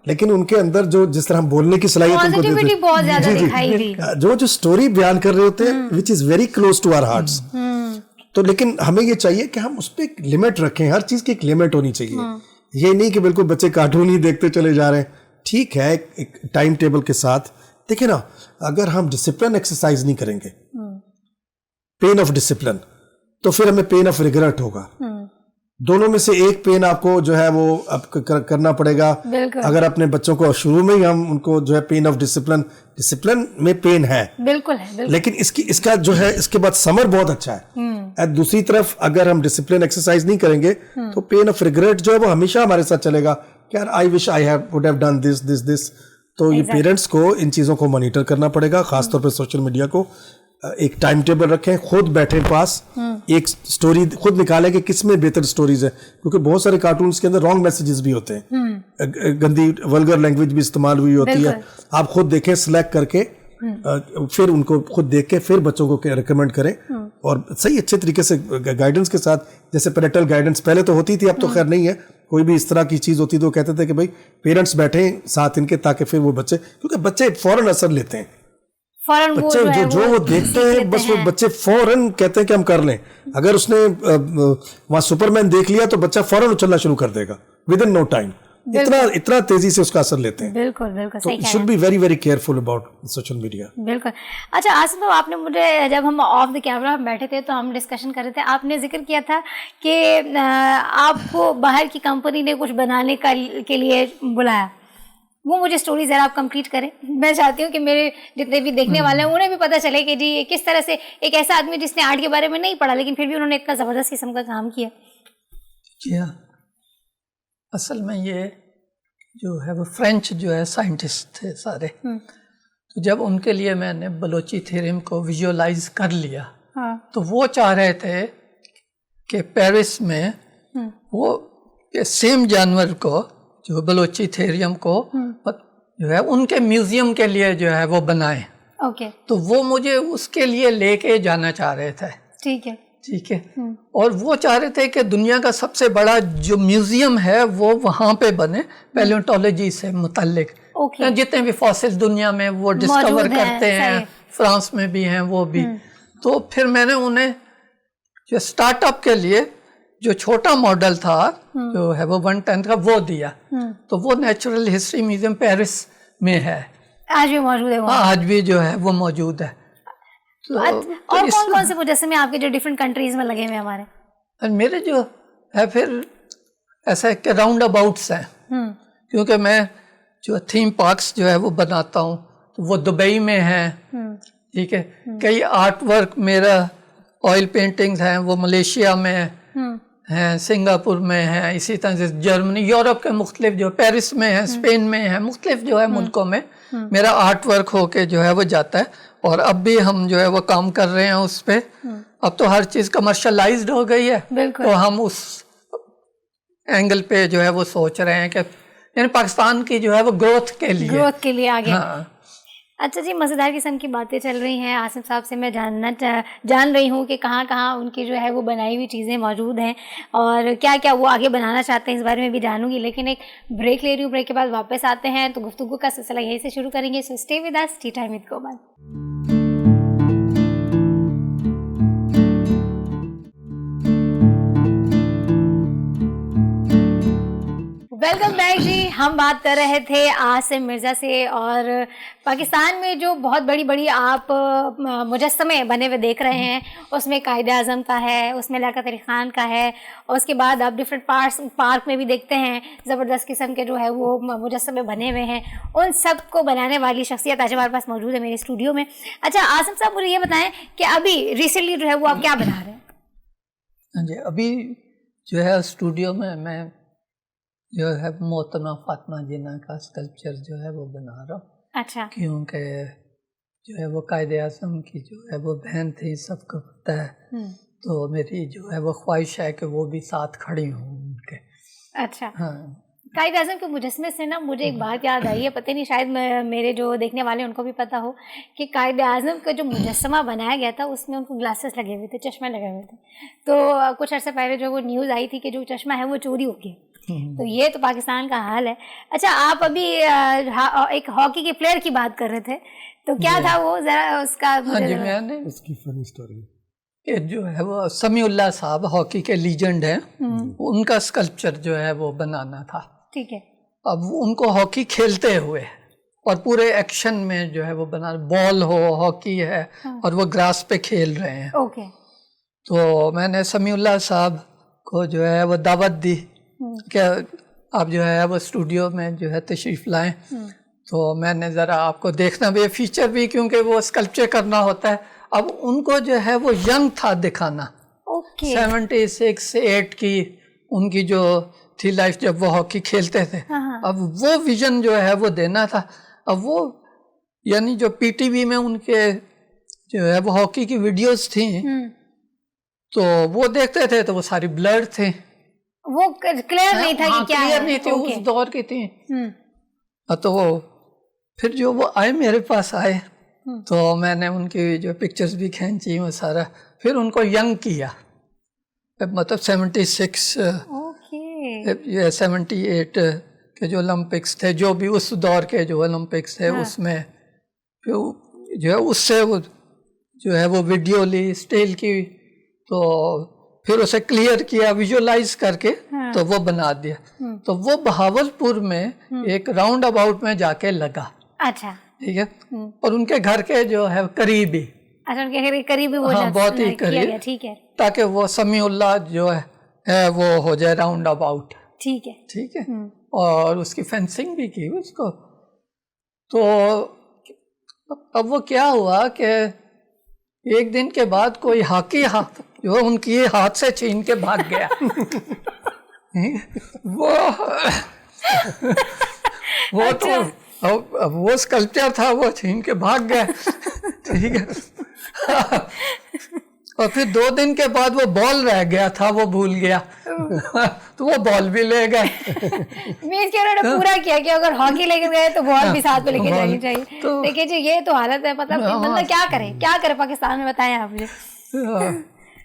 لیکن ان کے اندر جو جس طرح بولنے کی صلاحیت ان کو جو اسٹوری بیان کر رہے ہوتے ہیں which is very close to our hearts. تو لیکن ہمیں یہ چاہیے کہ ہم اس پہ ایک لمٹ رکھیں, ہر چیز کی ایک لمٹ ہونی چاہیے. یہ نہیں کہ بالکل بچے کارٹون ہی دیکھتے چلے جا رہے ہیں. ٹھیک ہے ایک ٹائم ٹیبل کے ساتھ. دیکھیں نا, اگر ہم ڈسپلن ایکسرسائز نہیں کریں گے, پین آف ڈسپلن, تو پھر ہمیں پین آف ریگریٹ ہوگا. دونوں میں سے ایک پین آپ کو جو ہے وہ اب کرنا پڑے گا. اگر اپنے بچوں کو شروع میں ہی ہم ان کو جو ہے پین آف ڈسپلن میں پین ہے بالکل, لیکن اس کا جو ہے اس کے بعد سمر بہت اچھا ہے. دوسری طرف اگر ہم ڈسپلن ایکسرسائز نہیں کریں گے تو پین آف ریگریٹ جو ہے وہ ہمیشہ ہمارے ساتھ چلے گا کہ یار I wish I would have done this. تو یہ پیرنٹس کو ان چیزوں کو مانیٹر کرنا پڑے گا, خاص طور پہ سوشل میڈیا کو. ایک ٹائم ٹیبل رکھیں, خود بیٹھیں پاس, ایک سٹوری خود نکالیں کہ کس میں بہتر سٹوریز ہیں, کیونکہ بہت سارے کارٹونز کے اندر رانگ میسیجز بھی ہوتے ہیں, گندی ولگر لینگویج بھی استعمال ہوئی ہوتی ہے. آپ خود دیکھیں, سلیکٹ کر کے پھر ان کو خود دیکھ کے پھر بچوں کو ریکمینڈ کریں, اور صحیح اچھے طریقے سے گائیڈنس کے ساتھ. جیسے پیرنٹل گائیڈنس پہلے تو ہوتی تھی, اب تو خیر نہیں ہے. کوئی بھی اس طرح کی چیز ہوتی تو کہتے تھے کہ بھائی پیرنٹس بیٹھیں ساتھ ان کے, تاکہ پھر وہ بچے, کیونکہ بچے فوراً اثر لیتے ہیں, بچے جو وہ دیکھتے ہیں بس وہ بچے فوراً کہتے ہیں کہ ہم کر لیں. اگر اس نے وہاں سپر مین دیکھ لیا تو بچہ فوراً اچھلنا شروع کر دے گا ود ان نو ٹائم. اتنا تیزی سے اس کا اثر لیتے ہیں. بالکل صحیح. Should be very very careful about social media. بالکل. اچھا آصف صاحب, آپ نے مجھے جب ہم آف دی کیمرہ بیٹھے تھے تو ہم ڈسکشن کر رہے تھے, آپ نے ذکر کیا تھا کہ آپ کو باہر کی کمپنی نے کچھ بنانے کے لیے بلایا. وہ مجھے اسٹوری ذرا آپ کمپلیٹ کریں. میں چاہتی ہوں کہ میرے جتنے بھی دیکھنے والے ہیں انہیں بھی پتہ چلے کہ جی کس طرح سے ایک ایسا آدمی جس نے آرٹ کے بارے میں نہیں پڑھا لیکن پھر بھی انہوں نے اتنا زبردست قسم کا کام کیا. جی ہاں, اصل میں یہ جو ہے وہ فرینچ جو ہے سائنٹسٹ تھے سارے, تو جب ان کے لیے میں نے بلوچی تھیورم کو ویژولائز کر لیا تو وہ چاہ رہے تھے کہ پیرس میں وہ سیم جانور کو جو بلوچی تھیورم کو جو ہے ان کے میوزیم کے لیے جو ہے وہ بنائیں. تو وہ مجھے اس کے لیے لے کے جانا چاہ رہے تھے. ٹھیک ہے. اور وہ چاہ رہے تھے کہ دنیا کا سب سے بڑا جو میوزیم ہے وہ وہاں پہ بنے پیلیونٹولوجی سے متعلق. جتنے بھی فاسل دنیا میں وہ ڈسکور کرتے ہیں, فرانس میں بھی ہیں وہ بھی. تو پھر میں نے انہیں جو اسٹارٹ اپ کے لیے جو چھوٹا ماڈل تھا جو ہے وہ 1/10 کا وہ دیا. تو وہ نیچرل ہسٹری میوزیم پیرس میں ہے, آج بھی موجود ہے. آج بھی جو ہے وہ موجود ہے. اور کون سے مجسمے آپ کے جو ڈفرینٹ کنٹریز میں لگے ہوئے ہمارے؟ میرے جو ہے پھر ایسا کہ راؤنڈ اباؤٹس ہیں, کیونکہ میں جو تھیم پارکس جو ہے وہ بناتا ہوں تو وہ دبئی میں ہیں. ٹھیک ہے. کئی آرٹ ورک میرا آئل پینٹنگز ہیں وہ ملیشیا میں ہیں, سنگاپور میں ہیں, اسی طرح سے جرمنی, یورپ کے مختلف جو پیرس میں ہیں, اسپین میں ہیں, مختلف جو ہے ملکوں میں میرا آرٹ ورک ہو کے جو ہے وہ جاتا ہے. اور اب بھی ہم جو ہے وہ کام کر رہے ہیں اس پہ. اب تو ہر چیز کمرشلائزڈ ہو گئی ہے, تو ہم اس اینگل پہ جو ہے وہ سوچ رہے ہیں کہ یعنی پاکستان کی جو ہے وہ گروتھ کے لیے آگے. اچھا جی, مزیدار قسم کی باتیں چل رہی ہیں. آصف صاحب سے میں جان رہی ہوں کہ کہاں کہاں ان کی جو ہے وہ بنائی ہوئی چیزیں موجود ہیں اور کیا کیا وہ آگے بنانا چاہتے ہیں, اس بارے میں بھی جانوں گی. لیکن ایک بریک لے رہی ہوں, بریک کے بعد واپس آتے ہیں تو گفتگو کا سلسلہ یہیں سے شروع کریں گے. So stay with us, tea time with Komal. Welcome back جی. ہم بات کر رہے تھے عاصم مرزا سے, اور پاکستان میں جو بہت بڑی بڑی آپ مجسمے بنے ہوئے دیکھ رہے ہیں اس میں قائد اعظم کا ہے, اس میں لیاقت علی خان کا ہے, اور اس کے بعد آپ ڈفرینٹ پارک میں بھی دیکھتے ہیں زبردست قسم کے جو ہے وہ مجسمے بنے ہوئے ہیں. ان سب کو بنانے والی شخصیت آج ہمارے پاس موجود ہے میرے اسٹوڈیو میں. اچھا آصم صاحب, مجھے یہ بتائیں کہ ابھی ریسنٹلی جو ہے وہ آپ کیا بنا رہے ہیں؟ جی, ابھی جو ہے اسٹوڈیو میں جو ہے محترمہ فاطمہ جناح کا اسکلپچر جو ہے وہ بنا رہا ہوں. اچھا. کیونکہ جو ہے وہ قائد اعظم کی جو ہے وہ بہن تھی, سب کو پتہ ہے. تو میری جو ہے وہ خواہش ہے کہ وہ بھی ساتھ کھڑی ہوں ان کے. اچھا. ہاں, قائد اعظم کے مجسمے سے نا مجھے ایک بات یاد آئی ہے, پتہ نہیں شاید میرے جو دیکھنے والے ان کو بھی پتہ ہو کہ قائد اعظم کا جو مجسمہ بنایا گیا تھا اس میں ان کو گلاسز لگے ہوئے تھے, چشمے لگے ہوئے تھے. تو کچھ عرصے پہلے جو وہ نیوز آئی تھی کہ جو چشمہ ہے وہ چوری ہو گیا. تو یہ تو پاکستان کا حال ہے. اچھا, آپ ابھی ایک ہاکی کے پلیئر کی بات کر رہے تھے, تو کیا تھا وہ, ذرا اس کا میں نے اس کی فنی اسٹوری کہ جو ہے وہ سمیع اللہ صاحب ہاکی کے لیجنڈ ہیں, ان کا اسکلپچر جو ہے وہ بنانا تھا. ٹھیک ہے. اب ان کو ہاکی کھیلتے ہوئے اور پورے ایکشن میں جو ہے وہ بنا, بال ہو, ہاکی ہے اور وہ گراس پہ کھیل رہے ہیں. اوکے. تو میں نے سمیع اللہ صاحب کو جو ہے وہ دعوت دی کہ آپ جو ہے وہ اسٹوڈیو میں جو ہے تشریف لائیں. تو میں نے ذرا آپ کو دیکھنا بھی فیچر بھی, کیونکہ وہ اسکلپچر کرنا ہوتا ہے. اب ان کو جو ہے وہ ینگ تھا دکھانا, 76-8 کی ان کی جو تھی لائف جب وہ ہاکی کھیلتے تھے. اب وہ ویژن جو ہے وہ دینا تھا. اب وہ یعنی جو پی ٹی وی میں ان کے جو ہے وہ ہاکی کی ویڈیوز تھیں تو وہ دیکھتے تھے تو وہ ساری بلر تھے, وہ کلیئر نہیں تھا کہ کیا کلیئر نہیں تھی, اس دور کی تھی. تو وہ پھر جو وہ آئے میرے پاس آئے تو میں نے ان کی جو پکچرز بھی کھینچی وہ سارا, پھر ان کو ینگ کیا, مطلب 76 یا 78 کے جو اولمپکس تھے, جو بھی اس دور کے جو اولمپکس تھے اس میں پھر جو ہے اس سے وہ جو ہے وہ ویڈیو لی اسٹیل کی, تو پھر اسے کلیئر کیا ویژولائز کر کے تو وہ بنا دیا. تو وہ بہاولپور میں ایک راؤنڈ اباؤٹ میں جا کے لگا. اچھا, ٹھیک ہے. اور ان کے گھر کے جو ہے قریبی, اچھا ان کے گھر کے قریبی وہ بہت ہی قریب, ٹھیک ہے, تاکہ وہ سمیع اللہ جو ہے وہ ہو جائے راؤنڈ اباؤٹ. ٹھیک ہے, ٹھیک ہے. اور اس کی فینسنگ بھی کی اس کو. تو اب وہ کیا ہوا کہ ایک دن کے بعد کوئی ہاکی جو ان کی ہاتھ سے چھین کے بھاگ گیا. وہ تو وہ اسکلپچر تھا, وہ چھین کے بھاگ گیا. ٹھیک ہے. اور پھر 2 دن کے بعد وہ بال رہ گیا تھا, وہ بھول گیا تو وہ بال بھی لے گئے. مینس کہ انہوں نے پورا کیا کہ اگر ہاکی لے کے گئے تو بال بھی ساتھ میں لے کے جانی چاہیے. دیکھیے جی یہ تو حالت ہے, مطلب بندہ کیا کرے پاکستان میں, بتائیں آپ مجھے.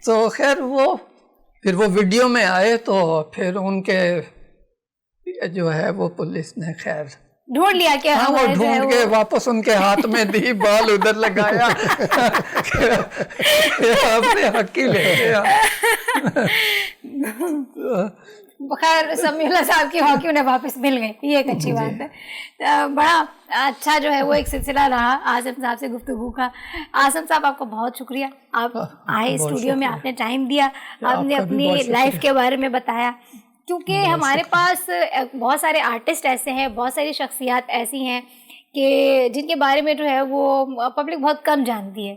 تو خیر وہ پھر وہ ویڈیو میں آئے تو پھر ان کے جو ہے وہ پولیس نے خیر ڈھونڈ لیا کہ وہ ڈھونڈ کے واپس ان کے ہاتھ میں دی, بال ادھر لگایا, اپنے ہاکی لے گیا. خیر سمیع اللہ صاحب کی ہاکی انہیں واپس مل گئی, یہ ایک اچھی بات ہے. بڑا اچھا جو ہے وہ ایک سلسلہ رہا عاصم صاحب سے گفتگو کا. عاصم صاحب آپ کا بہت شکریہ, آپ آئے اسٹوڈیو میں, آپ نے ٹائم دیا, آپ نے اپنی لائف کے بارے میں بتایا. کیونکہ ہمارے پاس بہت سارے آرٹسٹ ایسے ہیں, بہت ساری شخصیات ایسی ہیں کہ جن کے بارے میں جو ہے وہ پبلک بہت کم جانتی ہے.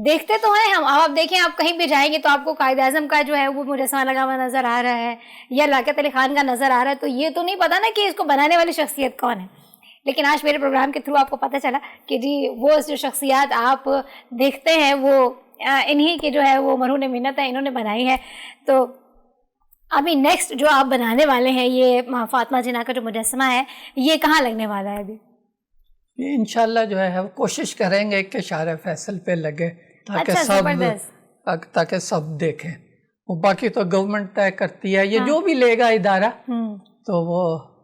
دیکھتے تو ہیں ہم, آپ دیکھیں آپ کہیں بھی جائیں گے تو آپ کو قائد اعظم کا جو ہے وہ مجسمہ لگا ہوا نظر آ رہا ہے یا لیاقت علی خان کا نظر آ رہا ہے, تو یہ تو نہیں پتا نا کہ اس کو بنانے والی شخصیت کون ہے. لیکن آج میرے پروگرام کے تھرو آپ کو پتہ چلا کہ جی وہ جو شخصیات آپ دیکھتے ہیں وہ انہی کی جو ہے وہ مرہون منت ہے, انہوں نے بنائی ہے. تو ابھی نیکسٹ جو آپ بنانے والے ہیں یہ فاطمہ جناح کا جو مجسمہ ہے یہ کہاں لگنے والا ہے ابھی؟ انشاءاللہ جو ہے وہ کوشش کریں گے کہ شارع فیصل پہ لگے تاکہ سب دیکھیں. وہ باقی تو گورنمنٹ طے کرتی ہے, یہ جو بھی لے گا ادارہ تو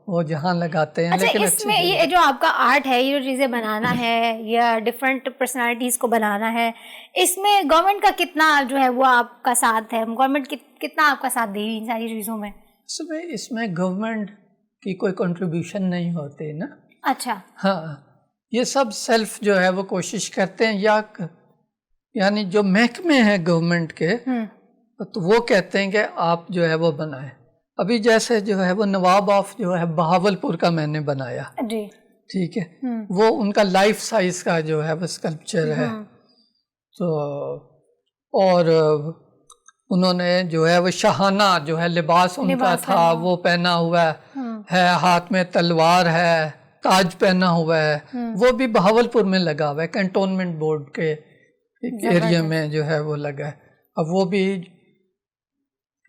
وہ جہاں لگاتے ہیں. لیکن اس میں یہ جو آپ کا آرٹ ہے, یہ جو چیزیں بنانا ہے یا ڈفرینٹ پرسنالٹیز کو بنانا ہے, اس میں گورنمنٹ کا کتنا جو ہے وہ آپ کا ساتھ ہے, گورنمنٹ کتنا آپ کا ساتھ دے گی ان ساری چیزوں میں؟ اس میں گورنمنٹ کی کوئی کنٹریبیوشن نہیں ہوتی نا. اچھا. ہاں, یہ سب سیلف جو ہے وہ کوشش کرتے ہیں, یعنی جو محکمے ہیں گورنمنٹ کے تو وہ کہتے ہیں کہ آپ جو ہے وہ بنائیں. ابھی جیسے جو ہے وہ نواب آف جو ہے بہاولپور کا میں نے بنایا, جی ٹھیک ہے, وہ ان کا لائف سائز کا جو ہے وہ اسکلپچر ہے. تو اور انہوں نے جو ہے وہ شاہانہ جو ہے لباس ان کا تھا وہ پہنا ہوا ہے, ہاتھ میں تلوار ہے, تاج پہنا ہوا ہے, وہ بھی بہاولپور میں لگا ہوا ہے, کنٹونمنٹ بورڈ کے ایریا میں جو ہے وہ لگا ہے. اب وہ بھی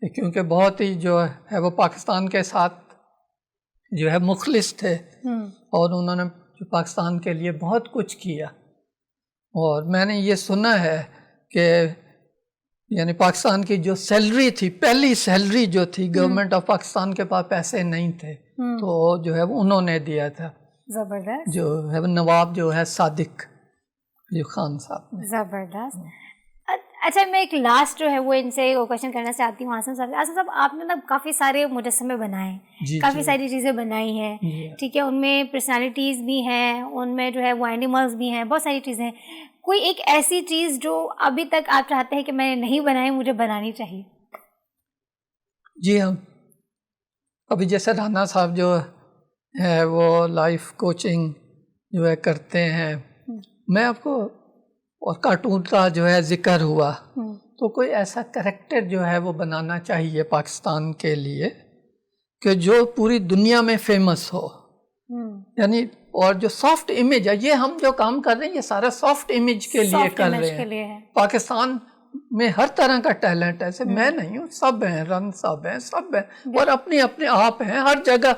کیونکہ بہت ہی جو ہے وہ پاکستان کے ساتھ جو ہے مخلص تھے اور انہوں نے پاکستان کے لیے بہت کچھ کیا. اور میں نے یہ سنا ہے کہ یعنی پاکستان کی جو سیلری تھی، پہلی سیلری جو تھی، گورنمنٹ آف پاکستان کے پاس پیسے نہیں تھے تو جو ہے وہ انہوں نے دیا تھا. زبردست. جو ہے نواب جو ہے صادق خان صاحب نے. زبردست. اچھا میں ایک لاسٹ جو ہے وہ ان سے کوشچن کرنا چاہتی ہوں آصم صاحب. آصم صاحب آپ نے نا کافی سارے مجسمے بنائے ہیں، کافی ساری چیزیں بنائی ہیں، ٹھیک ہے، ان میں پرسنالٹیز بھی ہیں، ان میں جو ہے وہ اینیملز بھی ہیں، بہت ساری چیزیں ہیں. کوئی ایک ایسی چیز جو ابھی تک آپ چاہتے ہیں کہ میں نے نہیں بنائی، مجھے بنانی چاہیے؟ جی ہاں، ابھی جیسے رانا صاحب جو ہے وہ لائف کوچنگ جو ہے کرتے ہیں، میں آپ کو، اور کارٹون کا جو ہے ذکر ہوا، تو کوئی ایسا کریکٹر جو ہے وہ بنانا چاہیے پاکستان کے لیے کہ جو پوری دنیا میں فیمس ہو. یعنی اور جو سافٹ امیج ہے، یہ ہم جو کام کر رہے ہیں یہ سارا سافٹ امیج کے لیے کر رہے ہیں. پاکستان میں ہر طرح کا ٹیلنٹ ہے، ایسے میں نہیں ہوں، سب ہیں، رن صاحب ہیں، سب ہیں، اور اپنے اپنے آپ ہیں ہر جگہ،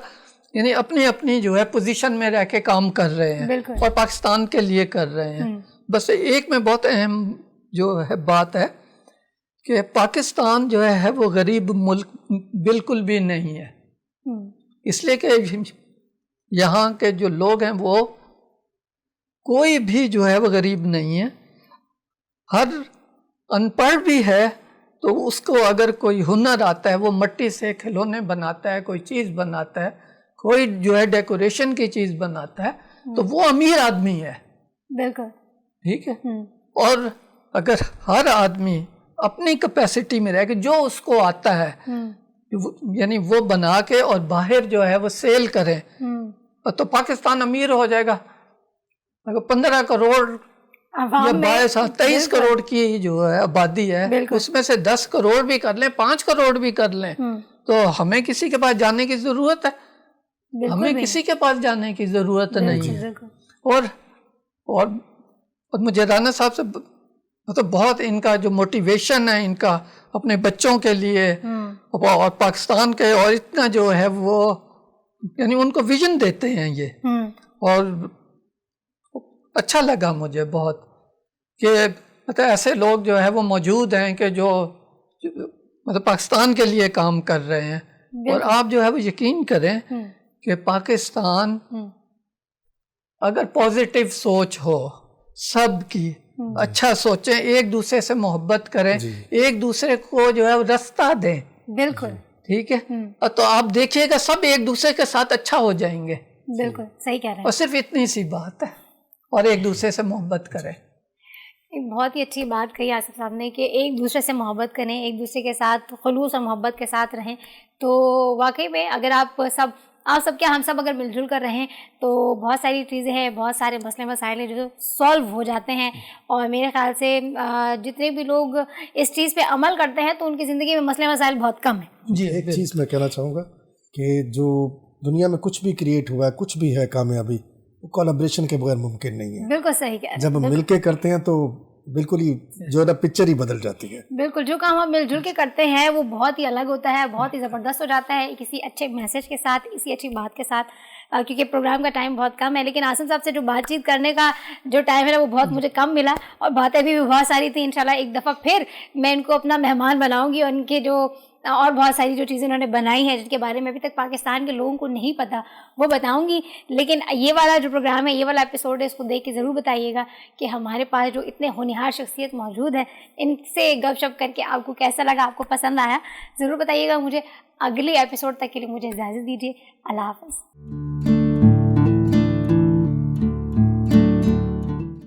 یعنی اپنی اپنی جو ہے پوزیشن میں رہ کے کام کر رہے ہیں اور پاکستان کے لیے کر رہے ہیں. بس ایک میں بہت اہم جو ہے بات ہے کہ پاکستان جو ہے وہ غریب ملک بالکل بھی نہیں ہے، اس لیے کہ یہاں کے جو لوگ ہیں وہ کوئی بھی جو ہے وہ غریب نہیں ہے. ہر ان پڑھ بھی ہے تو اس کو اگر کوئی ہنر آتا ہے، وہ مٹی سے کھلونے بناتا ہے، کوئی چیز بناتا ہے، کوئی جو ہے ڈیکوریشن کی چیز بناتا ہے، تو وہ امیر آدمی ہے. بالکل ٹھیک ہے. اور اگر ہر آدمی اپنی کیپیسٹی میں رہ کے جو اس کو آتا ہے یعنی وہ بنا کے اور باہر جو ہے وہ سیل کرے، تو پاکستان امیر ہو جائے گا. اگر 15 کروڑ یا 23 کروڑ کی جو ہے آبادی ہے، اس میں سے 10 کروڑ بھی کر لیں، 5 کروڑ بھی کر لیں، تو ہمیں کسی کے پاس جانے کی ضرورت ہے؟ ہمیں کسی کے پاس جانے کی ضرورت نہیں ہے. اور مجھے رانا صاحب سے مطلب بہت ان کا جو موٹیویشن ہے ان کا اپنے بچوں کے لیے اور پاکستان کے، اور اتنا جو ہے وہ یعنی ان کو ویژن دیتے ہیں یہ. اور اچھا لگا مجھے بہت کہ مطلب ایسے لوگ جو ہے وہ موجود ہیں کہ جو مطلب پاکستان کے لیے کام کر رہے ہیں. اور آپ جو ہے وہ یقین کریں کہ پاکستان اگر پازیٹیو سوچ ہو سب کی، اچھا سوچیں، ایک دوسرے سے محبت کریں، ایک دوسرے کو جو ہے رستہ دیں. بالکل ٹھیک ہے. تو آپ دیکھیے گا سب ایک دوسرے کے ساتھ اچھا ہو جائیں گے. بالکل صحیح کہہ رہے ہیں. اور صرف اتنی سی بات ہے، اور ایک دوسرے سے محبت کریں. ایک بہت ہی اچھی بات کہی آصف صاحب نے کہ ایک دوسرے سے محبت کریں، ایک دوسرے کے ساتھ خلوص اور محبت کے ساتھ رہیں. تو واقعی میں اگر آپ سب کیا ہم سب اگر مل جل کر رہیں تو بہت ساری چیزیں ہیں، بہت سارے مسئلے مسائل ہیں جو سولو ہو جاتے ہیں. اور میرے خیال سے جتنے بھی لوگ اس چیز پہ عمل کرتے ہیں تو ان کی زندگی میں مسئلے مسائل بہت کم ہیں. جی ایک چیز میں کہنا چاہوں گا کہ جو دنیا میں کچھ بھی کریٹ ہوا ہے، کچھ بھی ہے کامیابی، وہ کولابریشن کے بغیر ممکن نہیں ہے. بالکل صحیح کہہ رہے ہیں. جب ہم مل کے کرتے ہیں تو بالکل ہی جو ہے پکچر ہی بدل جاتی ہے. بالکل، جو کام ہم مل جل کے کرتے ہیں وہ بہت ہی الگ ہوتا ہے، بہت ہی زبردست ہو جاتا ہے، کسی اچھے میسج کے ساتھ، کسی اچھی بات کے ساتھ. کیونکہ پروگرام کا ٹائم بہت کم ہے، لیکن آصم صاحب سے جو بات چیت کرنے کا جو ٹائم ہے وہ بہت مجھے کم ملا، اور باتیں بھی بہت ساری تھیں. انشاءاللہ ایک دفعہ پھر میں ان کو اپنا مہمان بناؤں گی، اور ان کے جو اور بہت ساری جو چیزیں انہوں نے بنائی ہیں جن کے بارے میں ابھی تک پاکستان کے لوگوں کو نہیں پتہ وہ بتاؤں گی. لیکن یہ والا جو پروگرام ہے، یہ والا ایپیسوڈ ہے، اس کو دیکھ کے ضرور بتائیے گا کہ ہمارے پاس جو اتنے ہونہار شخصیت موجود ہے ان سے گپ شپ کر کے آپ کو کیسا لگا، آپ کو پسند آیا، ضرور بتائیے گا مجھے. اگلی ایپیسوڈ تک کے لیے مجھے اجازت دیجیے. اللہ حافظ.